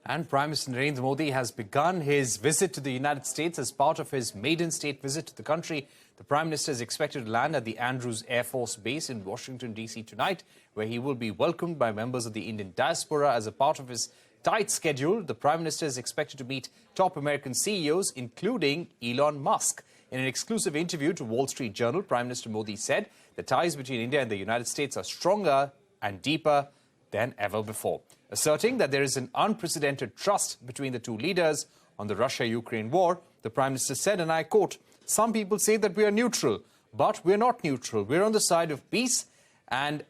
And Prime Minister Narendra Modi has begun his visit to the United States as part of his maiden state visit to the country. The Prime Minister is expected to land at the Andrews Air Force Base in Washington, D.C. tonight, where he will be welcomed by members of the Indian diaspora. As a part of his tight schedule, the Prime Minister is expected to meet top American CEOs, including Elon Musk. In an exclusive interview to Wall Street Journal, Prime Minister Modi said the ties between India and the United States are stronger and deeper than ever before, asserting that there is an unprecedented trust between the two leaders on the Russia-Ukraine war. The Prime Minister said, and I quote, "Some people say that we are neutral, but we're not neutral. We're on the side of peace," and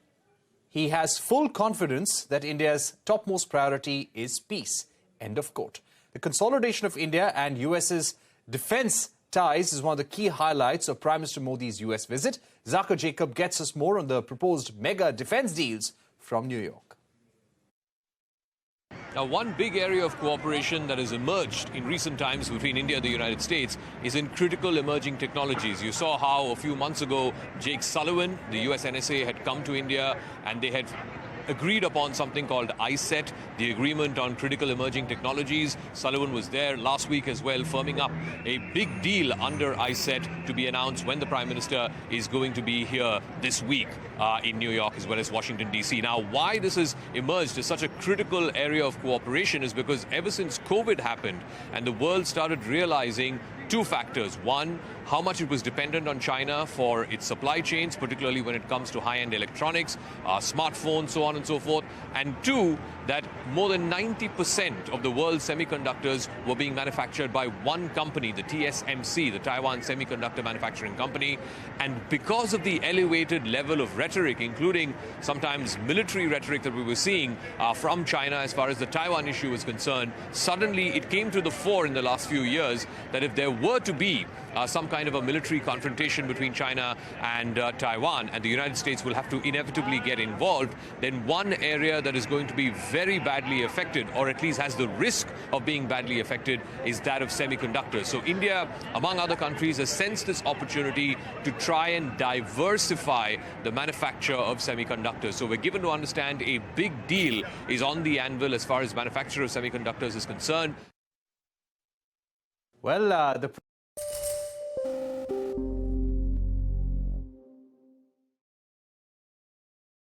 he has full confidence that India's topmost priority is peace. End of quote. The consolidation of India and U.S.'s defense ties is one of the key highlights of Prime Minister Modi's U.S. visit. Zaka Jacob gets us more on the proposed mega defense deals from New York. Now, one big area of cooperation that has emerged in recent times between India and the United States is in critical emerging technologies. You saw how a few months ago, Jake Sullivan, the U.S. NSA, had come to India and they had agreed upon something called ISET, the Agreement on Critical Emerging Technologies. Sullivan was there last week as well, firming up a big deal under ISET to be announced when the Prime Minister is going to be here this week in New York as well as Washington, D.C. Now, why this has emerged as such a critical area of cooperation is because ever since COVID happened and the world started realizing two factors. One, how much it was dependent on China for its supply chains, particularly when it comes to high-end electronics, smartphones, so on and so forth. And two, that more than 90% of the world's semiconductors were being manufactured by one company, the TSMC, the Taiwan Semiconductor Manufacturing Company. And because of the elevated level of rhetoric, including sometimes military rhetoric that we were seeing from China as far as the Taiwan issue is concerned, suddenly it came to the fore in the last few years that if there were to be some kind of a military confrontation between China and Taiwan, and the United States will have to inevitably get involved, then one area that is going to be very badly affected, or at least has the risk of being badly affected, is that of semiconductors. So India, among other countries, has sensed this opportunity to try and diversify the manufacture of semiconductors. So we're given to understand a big deal is on the anvil as far as manufacture of semiconductors is concerned. Well, the